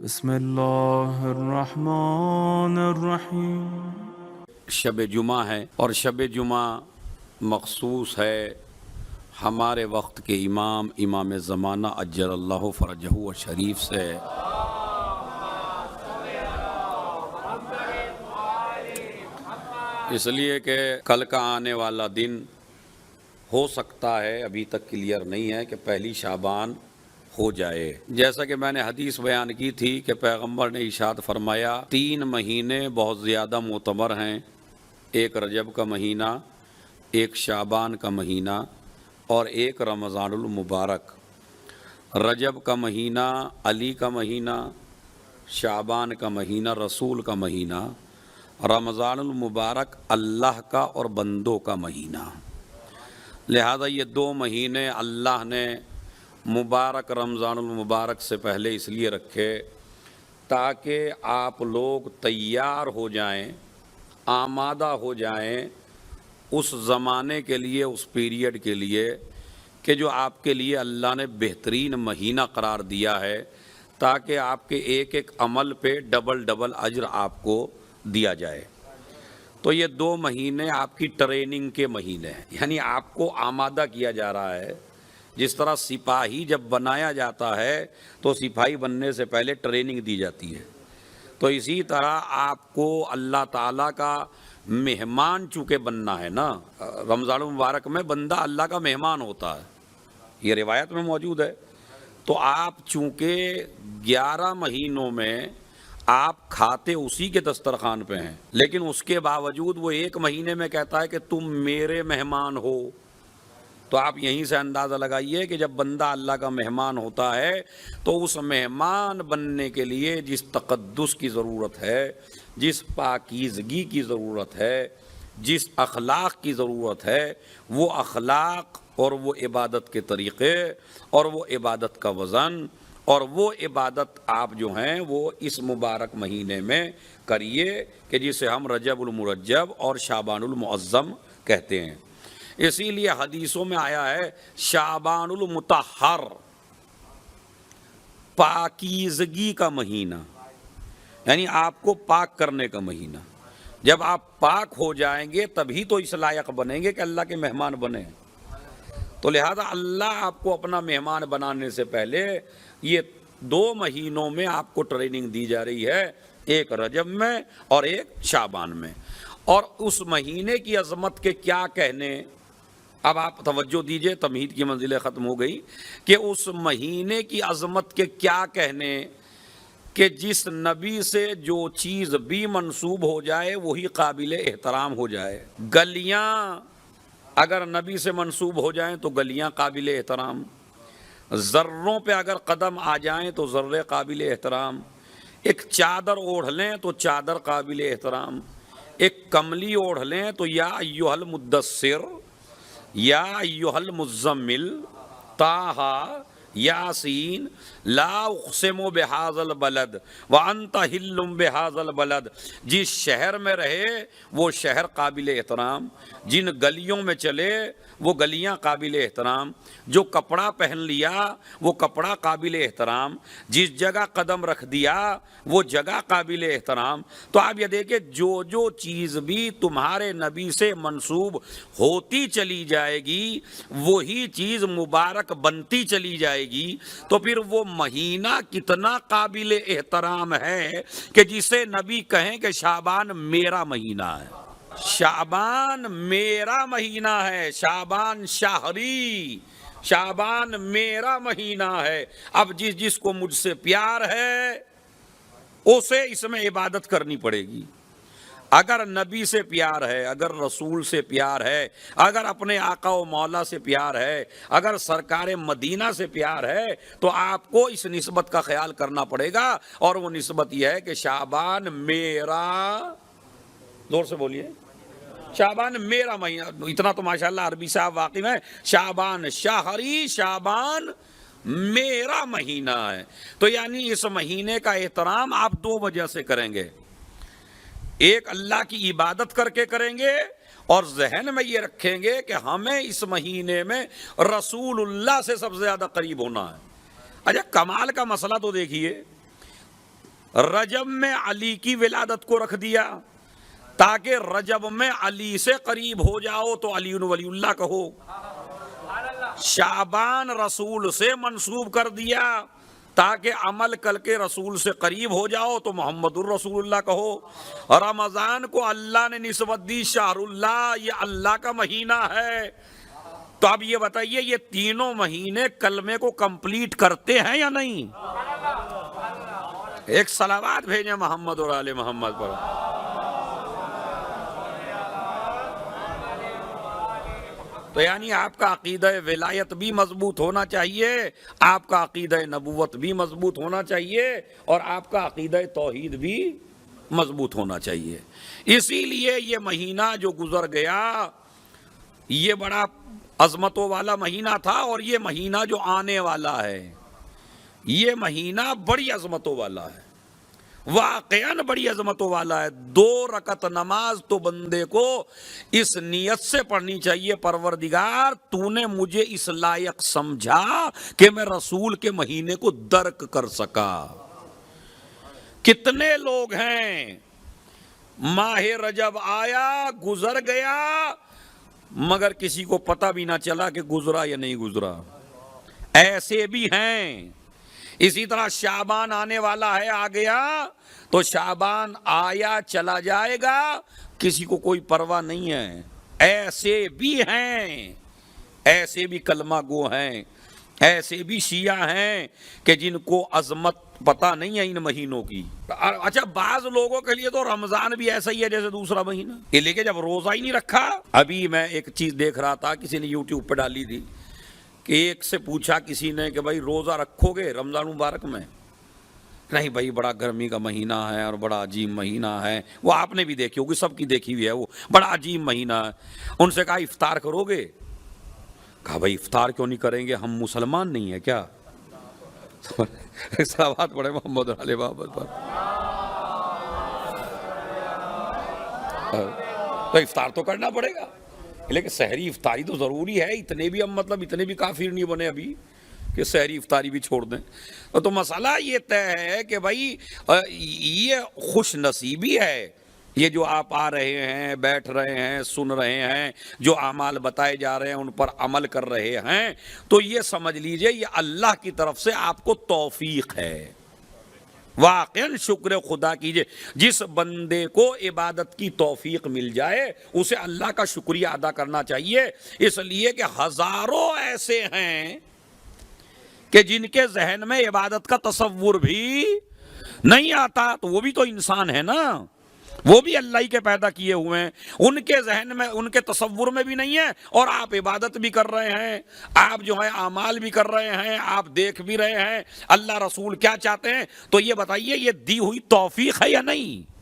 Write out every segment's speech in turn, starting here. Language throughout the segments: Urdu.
بسم اللہ الرحمن الرحیم۔ شب جمعہ ہے اور شب جمعہ مخصوص ہے ہمارے وقت کے امام زمانہ اجل اللہ فرجہ و شریف سے۔ اس لیے کہ کل کا آنے والا دن ہو سکتا ہے، ابھی تک کلیئر نہیں ہے کہ پہلی شعبان ہو جائے۔ جیسا کہ میں نے حدیث بیان کی تھی کہ پیغمبر نے ارشاد فرمایا 3 مہینے بہت زیادہ معتبر ہیں، ایک رجب کا مہینہ، ایک شعبان کا مہینہ اور ایک رمضان المبارک۔ رجب کا مہینہ علی کا مہینہ، شعبان کا مہینہ رسول کا مہینہ، رمضان المبارک اللہ کا اور بندوں کا مہینہ۔ لہذا یہ 2 مہینے اللہ نے مبارک رمضان المبارک سے پہلے اس لیے رکھے تاکہ آپ لوگ تیار ہو جائیں، آمادہ ہو جائیں اس زمانے کے لیے، اس پیریڈ کے لیے کہ جو آپ کے لیے اللہ نے بہترین مہینہ قرار دیا ہے، تاکہ آپ کے ایک ایک عمل پہ ڈبل اجر آپ کو دیا جائے۔ تو یہ 2 مہینے آپ کی ٹریننگ کے مہینے ہیں، یعنی آپ کو آمادہ کیا جا رہا ہے۔ جس طرح سپاہی جب بنایا جاتا ہے تو سپاہی بننے سے پہلے ٹریننگ دی جاتی ہے، تو اسی طرح آپ کو اللہ تعالیٰ کا مہمان چونکہ بننا ہے نا۔ رمضان المبارک میں بندہ اللہ کا مہمان ہوتا ہے، یہ روایت میں موجود ہے۔ تو آپ چونکہ 11 مہینوں میں آپ کھاتے اسی کے دسترخوان پہ ہیں، لیکن اس کے باوجود وہ 1 مہینے میں کہتا ہے کہ تم میرے مہمان ہو۔ تو آپ یہیں سے اندازہ لگائیے کہ جب بندہ اللہ کا مہمان ہوتا ہے تو اس مہمان بننے کے لیے جس تقدس کی ضرورت ہے، جس پاکیزگی کی ضرورت ہے، جس اخلاق کی ضرورت ہے، وہ اخلاق اور وہ عبادت کے طریقے اور وہ عبادت کا وزن اور وہ عبادت آپ جو ہیں وہ اس مبارک مہینے میں کریے کہ جسے ہم رجب المرجب اور شعبان المعظم کہتے ہیں۔ اسی لیے حدیثوں میں آیا ہے شعبان المطہر، پاکیزگی کا مہینہ، یعنی آپ کو پاک کرنے کا مہینہ۔ جب آپ پاک ہو جائیں گے تبھی تو اس لائق بنیں گے کہ اللہ کے مہمان بنیں۔ تو لہذا اللہ آپ کو اپنا مہمان بنانے سے پہلے یہ 2 مہینوں میں آپ کو ٹریننگ دی جا رہی ہے، ایک رجب میں اور ایک شعبان میں۔ اور اس مہینے کی عظمت کے کیا کہنے، اب آپ توجہ دیجئے، تمہید کی منزلیں ختم ہو گئی کہ اس مہینے کی عظمت کے کیا کہنے کہ جس نبی سے جو چیز بھی منسوب ہو جائے وہی قابل احترام ہو جائے۔ گلیاں اگر نبی سے منسوب ہو جائیں تو گلیاں قابل احترام، ذروں پہ اگر قدم آ جائیں تو ذرے قابل احترام، ایک چادر اوڑھ لیں تو چادر قابل احترام، ایک کملی اوڑھ لیں تو یا ایھا المدثر، یا ایھا المزمل، طٰہٰ، یاسین، لا اقسم بہذا البلد وانت حل بہذا البلد۔ جس شہر میں رہے وہ شہر قابل احترام، جن گلیوں میں چلے وہ گلیاں قابل احترام، جو کپڑا پہن لیا وہ کپڑا قابل احترام، جس جگہ قدم رکھ دیا وہ جگہ قابل احترام۔ تو آپ یہ دیکھیں جو چیز بھی تمہارے نبی سے منسوب ہوتی چلی جائے گی وہی چیز مبارک بنتی چلی جائے گی۔ تو پھر وہ مہینہ کتنا قابل احترام ہے کہ جسے نبی کہیں کہ شعبان میرا مہینہ ہے، شعبان میرا مہینہ ہے، شعبان شہری، شعبان میرا مہینہ ہے۔ اب جس کو مجھ سے پیار ہے اسے اس میں عبادت کرنی پڑے گی۔ اگر نبی سے پیار ہے، اگر رسول سے پیار ہے، اگر اپنے آقا و مولا سے پیار ہے، اگر سرکار مدینہ سے پیار ہے تو آپ کو اس نسبت کا خیال کرنا پڑے گا، اور وہ نسبت یہ ہے کہ شعبان میرا، زور سے بولیے، شعبان میرا مہینہ۔ اتنا تو ماشاءاللہ عربی صاحب واقف ہے، شعبان شہری، شعبان میرا مہینہ ہے۔ تو یعنی اس مہینے کا احترام آپ 2 وجہ سے کریں گے، ایک اللہ کی عبادت کر کے کریں گے، اور ذہن میں یہ رکھیں گے کہ ہمیں اس مہینے میں رسول اللہ سے سب سے زیادہ قریب ہونا ہے۔ اچھا کمال کا مسئلہ تو دیکھیے، رجب میں علی کی ولادت کو رکھ دیا تاکہ رجب میں علی سے قریب ہو جاؤ تو علی ولی اللہ کہو. شعبان رسول سے منسوب کر دیا تاکہ عمل کر کے رسول سے قریب ہو جاؤ تو محمد الرسول اللہ کہو. رمضان کو اللہ نے نسبت دی شہر اللہ، یہ اللہ کا مہینہ ہے. تو اب یہ بتائیے یہ تینوں مہینے کلمے کو کمپلیٹ کرتے ہیں یا نہیں؟ ایک صلوات بھیجیں محمد اور آل محمد پر. تو یعنی آپ کا عقیدہ ولایت بھی مضبوط ہونا چاہیے، آپ کا عقیدہ نبوت بھی مضبوط ہونا چاہیے، اور آپ کا عقیدہ توحید بھی مضبوط ہونا چاہیے. اسی لیے یہ مہینہ جو گزر گیا یہ بڑا عظمتوں والا مہینہ تھا، اور یہ مہینہ جو آنے والا ہے یہ مہینہ بڑی عظمتوں والا ہے، واقعاً بڑی عظمتوں والا ہے. 2 رکعت نماز تو بندے کو اس نیت سے پڑھنی چاہیے، پروردگار تو نے مجھے اس لائق سمجھا کہ میں رسول کے مہینے کو درک کر سکا. کتنے لوگ ہیں ماہ رجب آیا گزر گیا مگر کسی کو پتہ بھی نہ چلا کہ گزرا یا نہیں گزرا، ایسے بھی ہیں. اسی طرح شعبان آنے والا ہے، آ گیا تو شعبان آیا چلا جائے گا، کسی کو کوئی پرواہ نہیں ہے. ایسے بھی ہیں، ایسے بھی کلمہ گو ہیں، ایسے بھی شیعہ ہیں کہ جن کو عظمت پتہ نہیں ہے ان مہینوں کی. اچھا بعض لوگوں کے لیے تو رمضان بھی ایسا ہی ہے جیسے دوسرا مہینہ، یہ لے کے جب روزہ ہی نہیں رکھا. ابھی میں ایک چیز دیکھ رہا تھا، کسی نے یوٹیوب پہ ڈالی تھی کہ ایک سے پوچھا کسی نے کہ بھائی روزہ رکھو گے رمضان مبارک میں؟ نہیں بھائی بڑا گرمی کا مہینہ ہے اور بڑا عجیب مہینہ ہے. وہ آپ نے بھی دیکھی ہوگی، سب کی دیکھی ہوئی ہے، وہ بڑا عجیب مہینہ ہے. ان سے کہا افطار کرو گے؟ کہا بھائی افطار کیوں نہیں کریں گے، ہم مسلمان نہیں ہیں کیا؟ صلوات پڑھے محمد علیہ محمد پر. تو افطار تو کرنا پڑے گا، لیکن سحری افطاری تو ضروری ہے. اتنے بھی ہم اتنے بھی کافر نہیں بنے ابھی کہ سحری افطاری بھی چھوڑ دیں. تو مسئلہ یہ طے ہے کہ بھائی یہ خوش نصیبی ہے، یہ جو آپ آ رہے ہیں، بیٹھ رہے ہیں، سن رہے ہیں، جو اعمال بتائے جا رہے ہیں ان پر عمل کر رہے ہیں، تو یہ سمجھ لیجئے یہ اللہ کی طرف سے آپ کو توفیق ہے. واقعاً شکر خدا کیجئے. جس بندے کو عبادت کی توفیق مل جائے اسے اللہ کا شکریہ ادا کرنا چاہیے، اس لیے کہ ہزاروں ایسے ہیں کہ جن کے ذہن میں عبادت کا تصور بھی نہیں آتا. تو وہ بھی تو انسان ہے نا، وہ بھی اللہ ہی کے پیدا کیے ہوئے ہیں، ان کے ذہن میں ان کے تصور میں بھی نہیں ہے، اور آپ عبادت بھی کر رہے ہیں، آپ جو ہے اعمال بھی کر رہے ہیں، آپ دیکھ بھی رہے ہیں اللہ رسول کیا چاہتے ہیں. تو یہ بتائیے یہ دی ہوئی توفیق ہے یا نہیں؟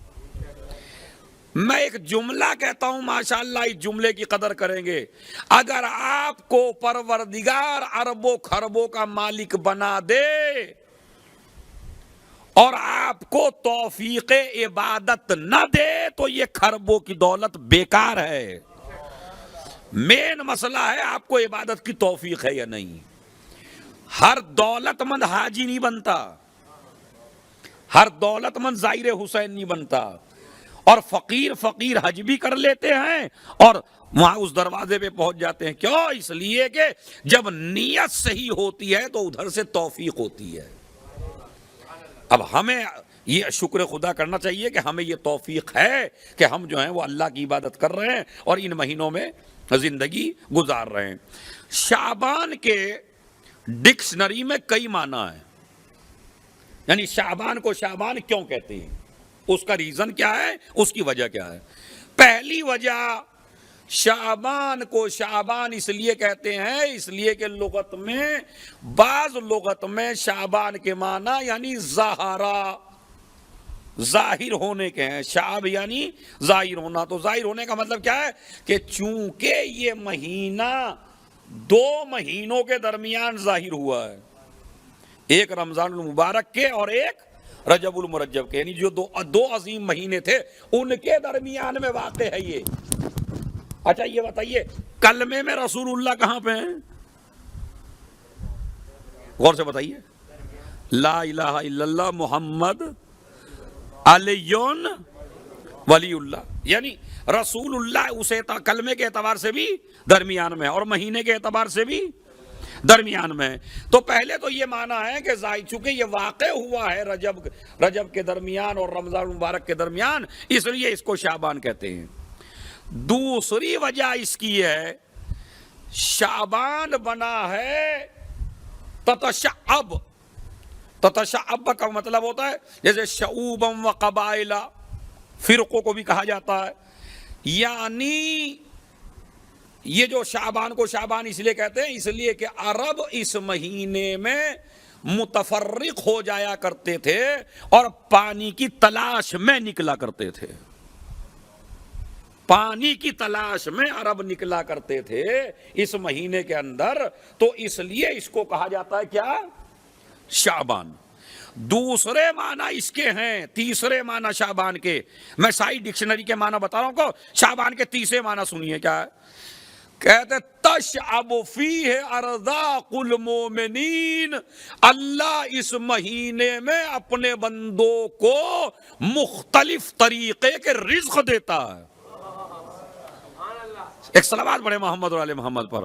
میں ایک جملہ کہتا ہوں ماشاءاللہ اس جملے کی قدر کریں گے. اگر آپ کو پروردگار اربوں خربوں کا مالک بنا دے اور آپ کو توفیق عبادت نہ دے تو یہ خربوں کی دولت بیکار ہے. مین مسئلہ ہے آپ کو عبادت کی توفیق ہے یا نہیں. ہر دولت مند حاجی نہیں بنتا، ہر دولت مند زائر حسین نہیں بنتا، اور فقیر حج بھی کر لیتے ہیں اور وہاں اس دروازے پہ پہنچ جاتے ہیں. کیوں؟ اس لیے کہ جب نیت صحیح ہوتی ہے تو ادھر سے توفیق ہوتی ہے. اب ہمیں یہ شکر خدا کرنا چاہیے کہ ہمیں یہ توفیق ہے کہ ہم جو ہیں وہ اللہ کی عبادت کر رہے ہیں اور ان مہینوں میں زندگی گزار رہے ہیں. شعبان کے ڈکشنری میں کئی معنی ہیں، یعنی شعبان کو شعبان کیوں کہتے ہیں، اس کا ریزن کیا ہے، اس کی وجہ کیا ہے. پہلی وجہ شعبان کو شعبان اس لیے کہتے ہیں اس لیے کہ لغت میں بعض لغت میں شعبان کے معنی یعنی ظاہرہ، ظاہر ہونے کے ہیں. شعب یعنی ظاہر ہونا. تو ظاہر ہونے کا مطلب کیا ہے کہ چونکہ یہ مہینہ 2 مہینوں کے درمیان ظاہر ہوا ہے، ایک رمضان المبارک کے اور ایک رجب المرجب کے، یعنی جو دو عظیم مہینے تھے ان کے درمیان میں واقع ہے یہ. اچھا یہ بتائیے کلمے میں رسول اللہ کہاں پہ ہیں؟ غور سے بتائیے. لا الہ الا اللہ محمد علیون ولی اللہ، یعنی رسول اللہ اسے کلمے کے اعتبار سے بھی درمیان میں اور مہینے کے اعتبار سے بھی درمیان میں. تو پہلے تو یہ معنی ہے کہ چونکہ یہ واقع ہوا ہے رجب کے درمیان اور رمضان مبارک کے درمیان، اس لیے اس کو شعبان کہتے ہیں. دوسری وجہ اس کی ہے شعبان بنا ہے تتشعب. تتشعب کا مطلب ہوتا ہے جیسے شعوبم و قبائل، فرقوں کو بھی کہا جاتا ہے. یعنی یہ جو شعبان کو شعبان اس لیے کہتے ہیں اس لیے کہ عرب اس مہینے میں متفرق ہو جایا کرتے تھے اور پانی کی تلاش میں نکلا کرتے تھے. پانی کی تلاش میں عرب نکلا کرتے تھے اس مہینے کے اندر، تو اس لیے اس کو کہا جاتا ہے کیا؟ شعبان. دوسرے معنی اس کے ہیں، تیسرے معنی شعبان کے، میں سائی ڈکشنری کے معنی بتا رہا ہوں. کو شعبان کے تیسرے معنی سنیے کیا ہے. کہتے تشعب فیہ ارزاق المومنین، اللہ اس مہینے میں اپنے بندوں کو مختلف طریقے کے رزق دیتا ہے. ایک صلوات پڑھے محمد اور آل محمد پر.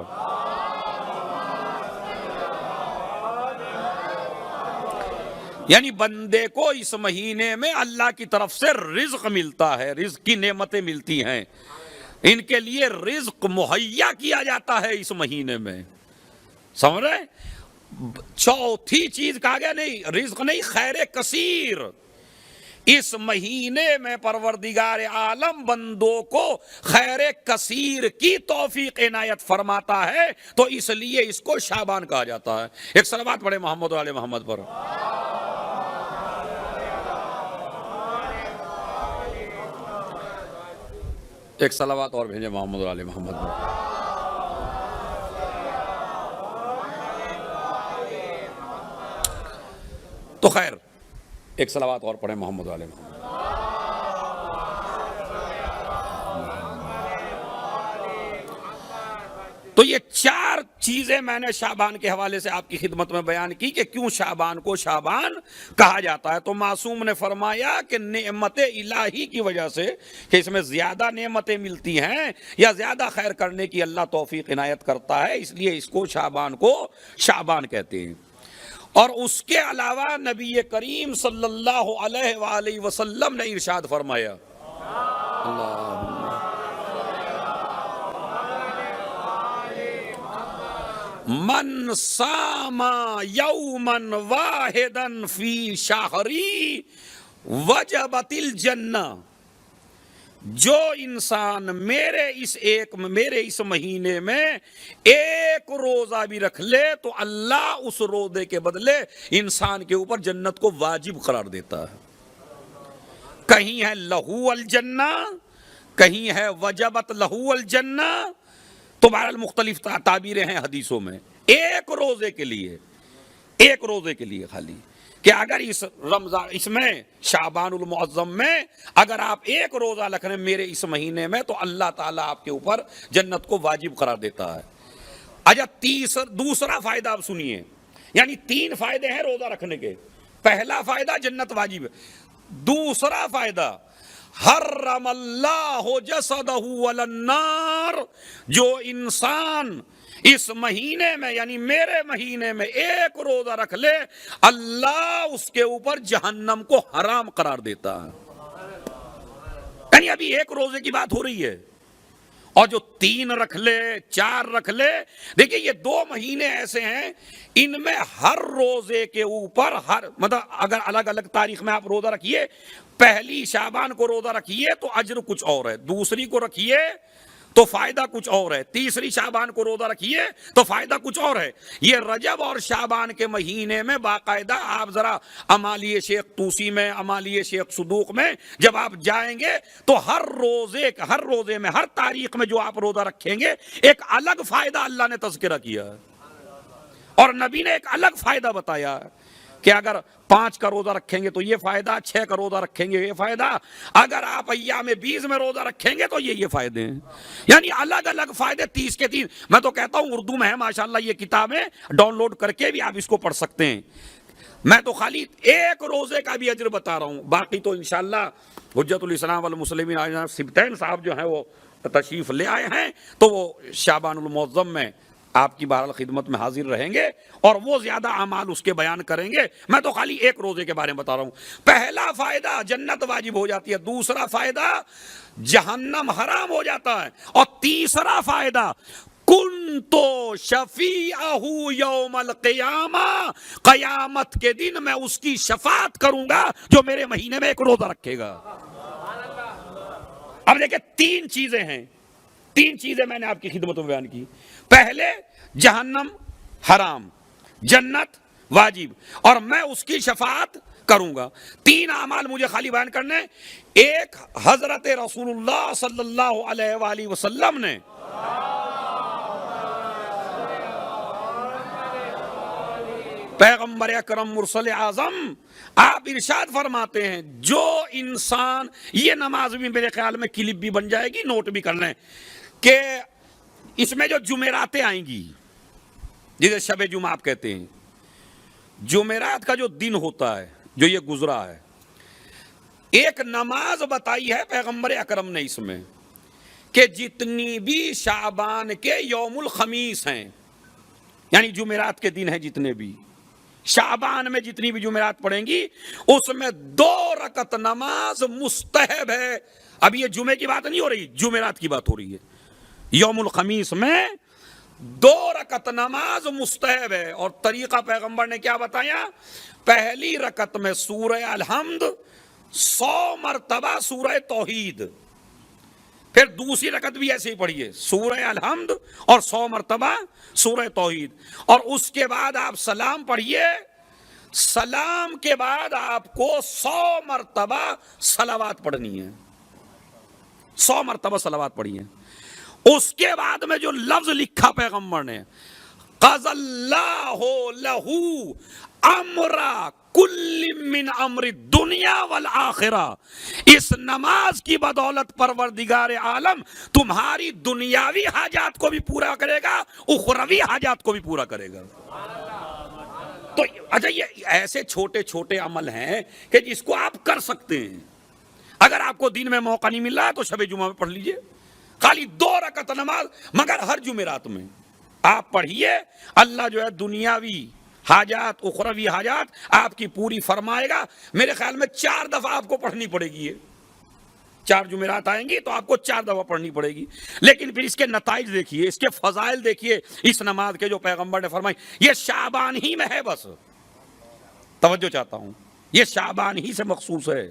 یعنی بندے کو اس مہینے میں اللہ کی طرف سے رزق ملتا ہے، رزق کی نعمتیں ملتی ہیں، ان کے لیے رزق مہیا کیا جاتا ہے اس مہینے میں. سمجھ رہے؟ چوتھی چیز کہا گیا نہیں رزق نہیں، خیر کثیر. اس مہینے میں پروردگار عالم بندوں کو خیر کثیر کی توفیق عنایت فرماتا ہے، تو اس لیے اس کو شعبان کہا جاتا ہے. ایک صلوات پڑھے محمد و آل محمد پر. ایک صلوات اور بھیجے محمد و آل محمد پر. تو خیر ایک صلوات اور پڑھیں محمد و آل محمد. تو یہ چار چیزیں میں نے شعبان کے حوالے سے آپ کی خدمت میں بیان کی کہ کیوں شعبان کو شعبان کہا جاتا ہے. تو معصوم نے فرمایا کہ نعمت الہی کی وجہ سے کہ اس میں زیادہ نعمتیں ملتی ہیں یا زیادہ خیر کرنے کی اللہ توفیق عنایت کرتا ہے، اس لیے اس کو شعبان کہتے ہیں. اور اس کے علاوہ نبی کریم صلی اللہ علیہ وآلہ وسلم نے ارشاد فرمایا من صام یوما واحدا فی شہری وجبت الجنہ. جو انسان میرے اس مہینے میں ایک روزہ بھی رکھ لے تو اللہ اس روزے کے بدلے انسان کے اوپر جنت کو واجب قرار دیتا ہے. کہیں ہے لہو الجنہ، کہیں ہے وجبت لہو الجنہ. تو بہرحال مختلف تعبیریں ہیں حدیثوں میں. ایک روزے کے لیے خالی کہ اگر اس میں شعبان المعظم میں اگر آپ ایک روزہ رکھ رہے ہیں میرے اس مہینے میں تو اللہ تعالیٰ آپ کے اوپر جنت کو واجب قرار دیتا ہے. اچھا دوسرا فائدہ آپ سنیے. یعنی 3 فائدے ہیں روزہ رکھنے کے. پہلا فائدہ جنت واجب ہے. دوسرا فائدہ حرم اللہ جسدہ علی النار. جو انسان اس مہینے میں یعنی میرے مہینے میں ایک روزہ رکھ لے اللہ اس کے اوپر جہنم کو حرام قرار دیتا ہے. یعنی ابھی ایک روزے کی بات ہو رہی ہے اور جو 3 رکھ لے 4 رکھ لے. دیکھیں یہ 2 مہینے ایسے ہیں ان میں ہر روزے کے اوپر مطلب اگر الگ الگ تاریخ میں آپ روزہ رکھیے، پہلی شعبان کو روزہ رکھیے تو اجر کچھ اور ہے، دوسری کو رکھیے تو فائدہ کچھ اور ہے، تیسری شعبان کو روزہ رکھیے تو فائدہ کچھ اور ہے. یہ رجب اور شعبان کے مہینے میں باقاعدہ آپ ذرا امالی شیخ طوسی میں، امالی شیخ صدوق میں جب آپ جائیں گے تو ہر روزے میں ہر تاریخ میں جو آپ روزہ رکھیں گے ایک الگ فائدہ اللہ نے تذکرہ کیا ہے اور نبی نے ایک الگ فائدہ بتایا کہ اگر 5 کا روزہ رکھیں گے تو یہ فائدہ، 6 کا روزہ رکھیں گے یہ فائدہ، اگر آپ ایام 20 میں روزہ رکھیں گے تو یہ فائدے ہیں. یعنی الگ الگ فائدے 30 کے 30. میں تو کہتا ہوں اردو میں ہے ماشاءاللہ یہ کتابیں ڈاؤن لوڈ کر کے بھی آپ اس کو پڑھ سکتے ہیں. میں تو خالی ایک روزے کا بھی اجر بتا رہا ہوں، باقی تو انشاءاللہ حجت الاسلام والمسلمین سبتین صاحب جو ہیں وہ تشریف لے آئے ہیں، تو وہ شعبان المعظم میں آپ کی بہرحال خدمت میں حاضر رہیں گے اور وہ زیادہ اعمال اس کے بیان کریں گے. میں تو خالی ایک روزے کے بارے میں بتا رہا ہوں. پہلا فائدہ جنت واجب ہو جاتی ہے، دوسرا فائدہ جہنم حرام ہو جاتا ہے، اور تیسرا فائدہ کنتو شفیعہ یوم القیامہ، قیامت کے دن میں اس کی شفاعت کروں گا جو میرے مہینے میں ایک روزہ رکھے گا. اب دیکھیں تین چیزیں ہیں، تین چیزیں میں نے آپ کی خدمت میں بیان کی. پہلے جہنم حرام، جنت واجب، اور میں اس کی شفاعت کروں گا. تین اعمال مجھے خالی بیان کرنے. ایک، حضرت رسول اللہ صلی اللہ علیہ وآلہ وسلم نے پیغمبر اکرم مرسل اعظم آپ ارشاد فرماتے ہیں، جو انسان، یہ نماز بھی میرے خیال میں کلپ بھی بن جائے گی، نوٹ بھی کر لیں، کہ اس میں جو جمعراتیں آئیں گی جسے شب جمعہ آپ کہتے ہیں، جمعرات کا جو دن ہوتا ہے جو یہ گزرا ہے، ایک نماز بتائی ہے پیغمبر اکرم نے اس میں کہ جتنی بھی شعبان کے یوم الخمیس ہیں، یعنی جمعرات کے دن ہیں، جتنے بھی شعبان میں جتنی بھی جمعرات پڑھیں گی اس میں 2 رکعت نماز مستحب ہے. اب یہ جمعے کی بات نہیں ہو رہی، جمعرات کی بات ہو رہی ہے. یوم الخمیس میں 2 رکعت نماز مستحب ہے. اور طریقہ پیغمبر نے کیا بتایا؟ پہلی رکعت میں سورہ الحمد 100 مرتبہ سورہ توحید، پھر دوسری رکعت بھی ایسے ہی پڑھیے، سورہ الحمد اور 100 مرتبہ سورہ توحید، اور اس کے بعد آپ سلام پڑھیے. سلام کے بعد آپ کو 100 مرتبہ صلوات پڑھنی ہے، 100 مرتبہ صلوات پڑھیے. اس کے بعد میں جو لفظ لکھا پیغمبر نے، قضى اللہ لہ امر کل من امر الدنیا والآخرہ، اس نماز کی بدولت پروردگار عالم تمہاری دنیاوی حاجات کو بھی پورا کرے گا، اخروی حاجات کو بھی پورا کرے گا. تو اچھا، یہ ایسے چھوٹے چھوٹے عمل ہیں کہ جس کو آپ کر سکتے ہیں. اگر آپ کو دن میں موقع نہیں مل رہا ہے تو شب جمعہ میں پڑھ لیجئے، خالی 2 رکعت نماز، مگر ہر جمعرات میں آپ پڑھیے. اللہ جو ہے دنیاوی حاجات، اخروی حاجات آپ کی پوری فرمائے گا. میرے خیال میں 4 دفعہ آپ کو پڑھنی پڑے گی. 4 جمعرات آئیں گی تو آپ کو 4 دفعہ پڑھنی پڑے گی. لیکن پھر اس کے نتائج دیکھیے، اس کے فضائل دیکھیے اس نماز کے جو پیغمبر نے فرمائی. یہ شعبان ہی میں ہے، بس توجہ چاہتا ہوں، یہ شعبان ہی سے مخصوص ہے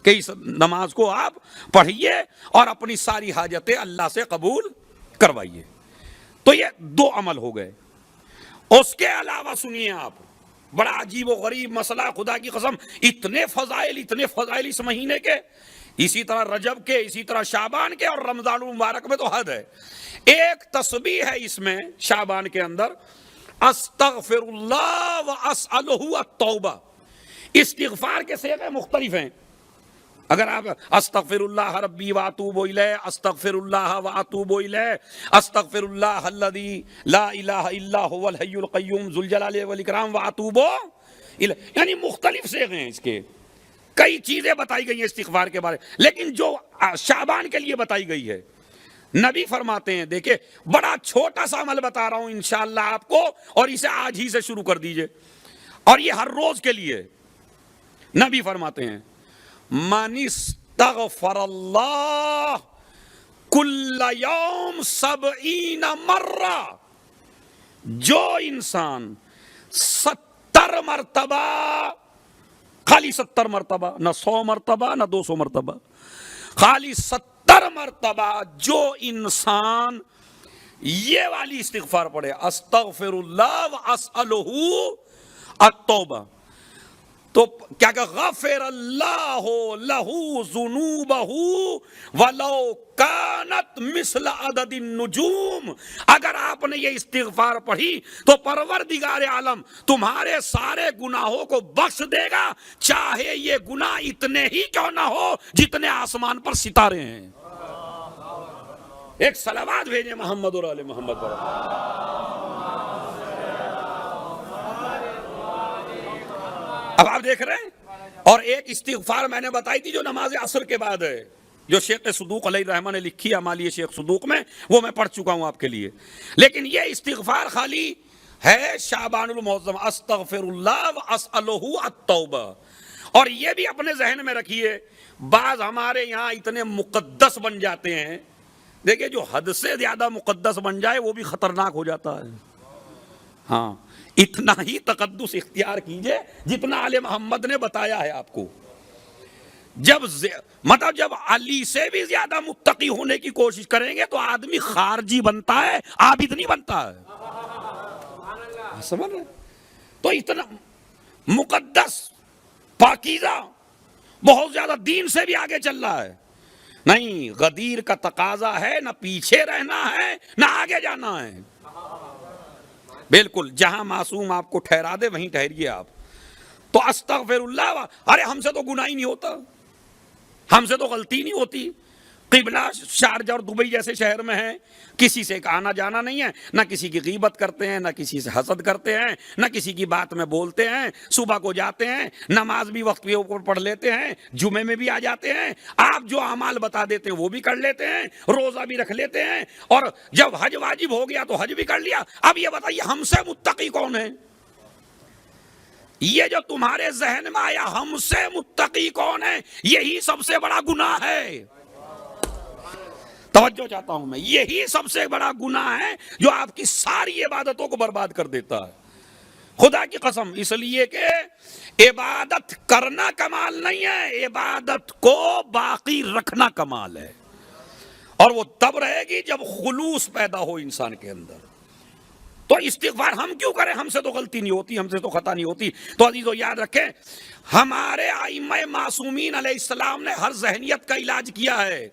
کہ اس نماز کو آپ پڑھیے اور اپنی ساری حاجتیں اللہ سے قبول کروائیے. تو یہ 2 عمل ہو گئے. اس کے علاوہ سنیے آپ، بڑا عجیب و غریب مسئلہ، خدا کی قسم اتنے فضائل اس مہینے کے، اسی طرح رجب کے، اسی طرح شعبان کے، اور رمضان المبارک میں تو حد ہے. ایک تسبیح ہے اس میں شعبان کے اندر، استغفر اللہ واسألہ التوبہ. استغفار کے صیغے مختلف ہیں. اگر آپ استغفر اللہ ربی واتوب الیہ، استغفر اللہ واتوب الیہ، استغفر اللہ الذی لا الہ الا هو الحی القیوم ذو الجلال والاکرام واتوب الیہ، یعنی مختلف صیغے ہیں اس کے. کئی چیزیں بتائی گئی ہیں استغفار کے بارے، لیکن جو شعبان کے لیے بتائی گئی ہے، نبی فرماتے ہیں، دیکھیں بڑا چھوٹا سا عمل بتا رہا ہوں انشاءاللہ آپ کو، اور اسے آج ہی سے شروع کر دیجئے، اور یہ ہر روز کے لیے. نبی فرماتے ہیں، من استغفر اللہ کل یوم 70 مرہ، جو انسان 70 مرتبہ، خالی 70 مرتبہ، نہ 100 مرتبہ نہ 200 مرتبہ، خالی 70 مرتبہ جو انسان یہ والی استغفار پڑھے، استغفر اللہ واسألہ التوبہ، تو کیا کہ غفر اللہ لہ ذنوبہ ولو کانت مثل عدد النجوم. اگر آپ نے یہ استغفار پڑھی تو پروردگار عالم تمہارے سارے گناہوں کو بخش دے گا، چاہے یہ گناہ اتنے ہی کیوں نہ ہو جتنے آسمان پر ستارے ہیں. ایک صلوات بھیجیں محمد اور آل محمد پر. اب آپ دیکھ رہے ہیں. اور ایک استغفار میں نے بتائی تھی جو نماز عصر کے بعد ہے، جو شیخ صدوق علیہ الرحمہ نے لکھی ہے مالی شیخ صدوق میں، وہ میں پڑھ چکا ہوں آپ کے لیے. لیکن یہ استغفار خالی ہے شعبان المعظم، استغفر اللہ واسألہ التوبہ. اور یہ بھی اپنے ذہن میں رکھیے، بعض ہمارے یہاں اتنے مقدس بن جاتے ہیں، دیکھیں جو حد سے زیادہ مقدس بن جائے وہ بھی خطرناک ہو جاتا ہے. ہاں، اتنا ہی تقدس اختیار کیجئے جتنا آل محمد نے بتایا ہے آپ کو. جب علی سے بھی زیادہ متقی ہونے کی کوشش کریں گے تو آدمی خارجی بنتا ہے، عابد نہیں بنتا ہے. سمجھ رہے؟ تو اتنا مقدس، پاکیزہ، بہت زیادہ دین سے بھی آگے چل رہا ہے. نہیں، غدیر کا تقاضا ہے، نہ پیچھے رہنا ہے نہ آگے جانا ہے. بالکل جہاں معصوم آپ کو ٹھہرا دے وہیں ٹھہریے آپ. تو استغفر اللہ، ارے ہم سے تو گناہ ہی نہیں ہوتا، ہم سے تو غلطی نہیں ہوتی. قبلہ شارجہ اور دبئی جیسے شہر میں ہیں، کسی سے آنا جانا نہیں ہے، نہ کسی کی غیبت کرتے ہیں، نہ کسی سے حسد کرتے ہیں، نہ کسی کی بات میں بولتے ہیں. صبح کو جاتے ہیں، نماز بھی وقت کے اوپر پڑھ لیتے ہیں، جمعے میں بھی آ جاتے ہیں، آپ جو اعمال بتا دیتے ہیں وہ بھی کر لیتے ہیں، روزہ بھی رکھ لیتے ہیں، اور جب حج واجب ہو گیا تو حج بھی کر لیا. اب یہ بتائیے ہم سے متقی کون ہے؟ یہ جو تمہارے ذہن میں آیا ہم سے متقی کون ہے، یہی سب سے بڑا گناہ ہے. توجہ چاہتا ہوں میں، یہی سب سے بڑا گناہ ہے جو آپ کی ساری عبادتوں کو برباد کر دیتا ہے. خدا کی قسم، اس لیے کہ عبادت کرنا کمال نہیں ہے، عبادت کو باقی رکھنا کمال ہے. اور وہ تب رہے گی جب خلوص پیدا ہو انسان کے اندر. تو استغفار ہم کیوں کریں؟ ہم سے تو غلطی نہیں ہوتی، ہم سے تو خطا نہیں ہوتی. تو عزیزو یاد رکھیں، ہمارے ائمہ معصومین علیہ السلام نے ہر ذہنیت کا علاج کیا ہے،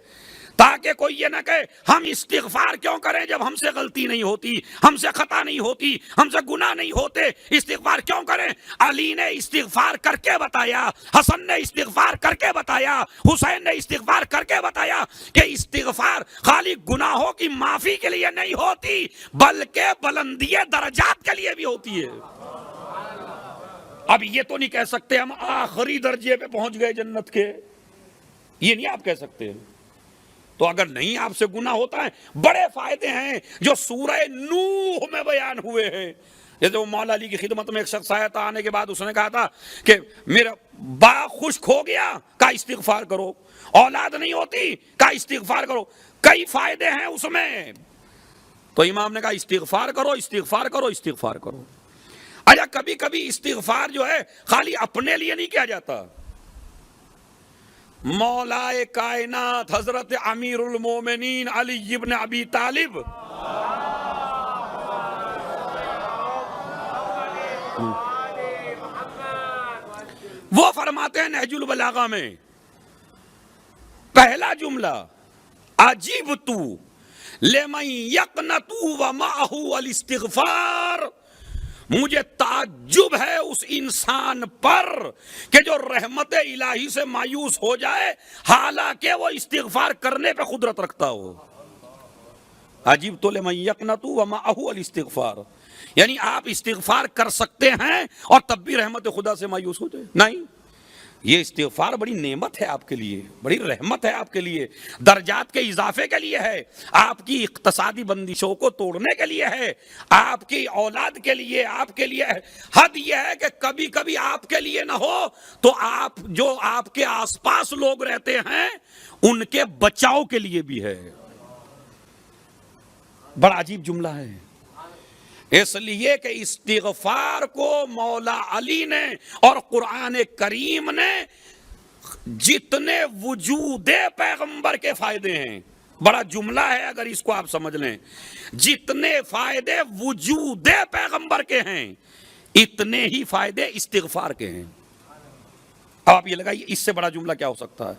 تاکہ کوئی یہ نہ کہے ہم استغفار کیوں کریں جب ہم سے غلطی نہیں ہوتی، ہم سے خطا نہیں ہوتی، ہم سے گناہ نہیں ہوتے، استغفار کیوں کریں؟ علی نے استغفار کر کے بتایا، حسن نے استغفار کر کے بتایا، حسین نے استغفار کر کے بتایا کہ استغفار خالی گناہوں کی معافی کے لیے نہیں ہوتی بلکہ بلندی درجات کے لیے بھی ہوتی ہے. اب یہ تو نہیں کہہ سکتے ہم آخری درجے پہ پہنچ گئے جنت کے، یہ نہیں آپ کہہ سکتے. تو اگر نہیں آپ سے گناہ ہوتا ہے، بڑے فائدے ہیں جو سورہ نوح میں بیان ہوئے ہیں. جیسے وہ مولا علی کی خدمت میں ایک شخص آیا تھا، آنے کے بعد اس نے کہا تھا کہ میرا باغ خشک ہو گیا، کہا استغفار کرو. اولاد نہیں ہوتی، کہا استغفار کرو. کئی فائدے ہیں اس میں. تو امام نے کہا استغفار کرو، استغفار کرو، استغفار کرو. اچھا، کبھی کبھی استغفار جو ہے خالی اپنے لیے نہیں کیا جاتا. مولا کائنات حضرت امیر المومنین علی ابن ابی طالب وہ فرماتے ہیں نہج البلاغہ میں، پہلا جملہ عجیبت لمن یقنط ومعہ الاستغفار، مجھے تعجب ہے اس انسان پر کہ جو رحمت الہی سے مایوس ہو جائے حالانکہ وہ استغفار کرنے پہ قدرت رکھتا ہو. عجیب تو لمن یقنط ومعہ الاستغفار، یعنی آپ استغفار کر سکتے ہیں اور تب بھی رحمت خدا سے مایوس ہو جائے. نہیں، یہ استغفار بڑی نعمت ہے آپ کے لیے، بڑی رحمت ہے آپ کے لیے، درجات کے اضافے کے لیے ہے، آپ کی اقتصادی بندشوں کو توڑنے کے لیے ہے، آپ کی اولاد کے لیے، آپ کے لیے ہے. حد یہ ہے کہ کبھی کبھی آپ کے لیے نہ ہو تو آپ جو آپ کے آس پاس لوگ رہتے ہیں ان کے بچاؤ کے لیے بھی ہے. بڑا عجیب جملہ ہے، اس لیے کہ استغفار کو مولا علی نے اور قرآن کریم نے جتنے وجود پیغمبر کے فائدے ہیں، بڑا جملہ ہے اگر اس کو آپ سمجھ لیں، جتنے فائدے وجود پیغمبر کے ہیں اتنے ہی فائدے استغفار کے ہیں. اب آپ یہ لگائیے اس سے بڑا جملہ کیا ہو سکتا ہے؟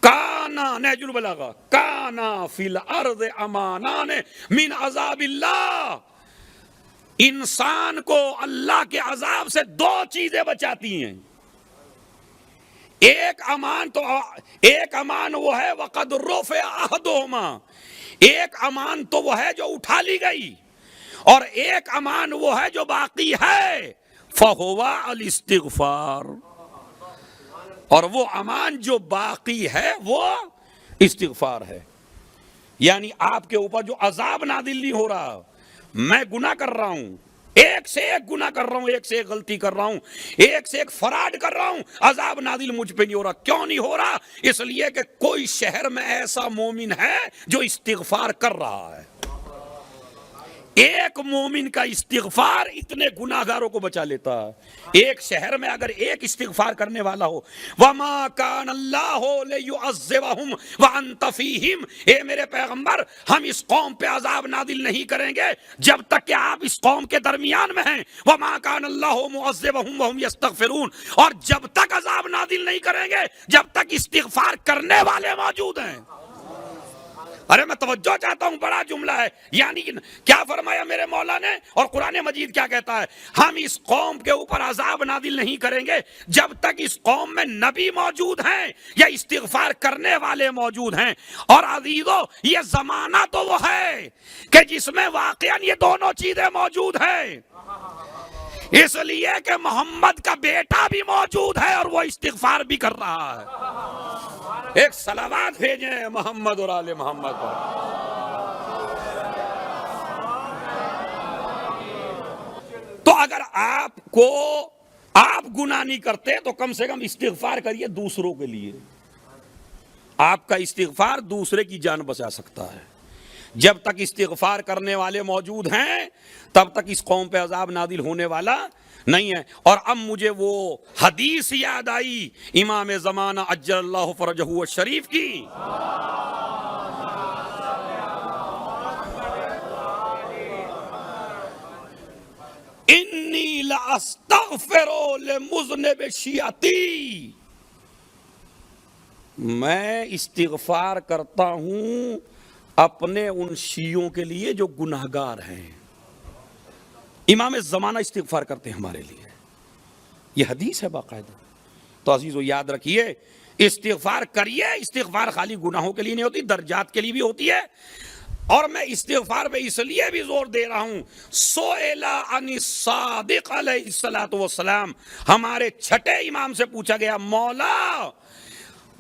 کانا نہج البلاغہ کانا فی الارض امانان من عذاب اللہ، انسان کو اللہ کے عذاب سے دو چیزیں بچاتی ہیں. ایک امان وہ ہے وقد رفع احدہما، ایک امان تو وہ ہے جو اٹھا لی گئی، اور ایک امان وہ ہے جو باقی ہے فہو الاستغفار، اور وہ امان جو باقی ہے وہ استغفار ہے. یعنی آپ کے اوپر جو عذاب نازل نہیں ہو رہا، میں گناہ کر رہا ہوں، ایک سے ایک گناہ کر رہا ہوں، ایک سے ایک غلطی کر رہا ہوں، ایک سے ایک فراڈ کر رہا ہوں، عذاب نازل مجھ پہ نہیں ہو رہا. کیوں نہیں ہو رہا؟ اس لیے کہ کوئی شہر میں ایسا مومن ہے جو استغفار کر رہا ہے. ایک مومن کا استغفار اتنے گناہگاروں کو بچا لیتا ہے. ایک شہر میں اگر ایک استغفار کرنے والا ہو، وَمَا كَانَ اللَّهُ لِيُعَذِّبَهُمْ وَأَنْتَ فِيهِمْ، اے میرے پیغمبر ہم اس قوم پہ عذاب نازل نہیں کریں گے جب تک کہ آپ اس قوم کے درمیان میں ہیں. وَمَا كَانَ اللَّهُ مُعَذِّبَهُمْ وَهُمْ يَسْتَغْفِرُونَ، اور جب تک عذاب نازل نہیں کریں گے جب تک استغفار کرنے والے موجود ہیں. ارے میں توجہ چاہتا ہوں، بڑا جملہ ہے. یعنی کیا فرمایا میرے مولا نے، اور قرآن مجید کیا کہتا ہے؟ ہم اس قوم کے اوپر عذاب نازل نہیں کریں گے جب تک اس قوم میں نبی موجود ہیں یا استغفار کرنے والے موجود ہیں. اور عزیزو، یہ زمانہ تو وہ ہے کہ جس میں واقعاً یہ دونوں چیزیں موجود ہیں، اس لیے کہ محمد کا بیٹا بھی موجود ہے اور وہ استغفار بھی کر رہا ہے. ایک صلوات بھیجیں محمد اور آل محمد پر. تو اگر آپ گناہ نہیں کرتے تو کم سے کم استغفار کریے دوسروں کے لیے. آپ کا استغفار دوسرے کی جان بچا سکتا ہے. جب تک استغفار کرنے والے موجود ہیں تب تک اس قوم پہ عذاب نازل ہونے والا نہیں ہے. اور اب مجھے وہ حدیث یاد آئی امام زمانہ عجل اللہ فرجہ الشریف کی. انی لاستغفر لمذنب شیعتی، میں استغفار کرتا ہوں اپنے ان شیعوں کے لیے جو گناہگار ہیں. امام زمانہ استغفار کرتے ہیں ہمارے لیے، یہ حدیث ہے باقاعدہ. تو عزیزو یاد رکھیے، استغفار کریے. استغفار خالی گناہوں کے لیے نہیں ہوتی، درجات کے لیے بھی ہوتی ہے. اور میں استغفار پہ اس لیے بھی زور دے رہا ہوں، سئل عن الصادق علیہ الصلوۃ والسلام، ہمارے چھٹے امام سے پوچھا گیا، مولا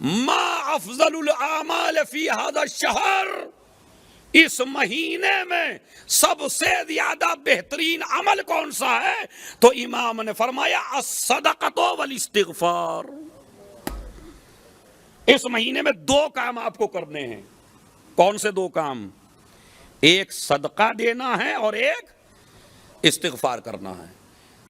ما افضل الاعمال فی ھذا الشہر، اس مہینے میں سب سے زیادہ بہترین عمل کون سا ہے؟ تو امام نے فرمایا الصدقۃ والاستغفار. اس مہینے میں دو کام آپ کو کرنے ہیں. کون سے دو کام؟ ایک صدقہ دینا ہے اور ایک استغفار کرنا ہے.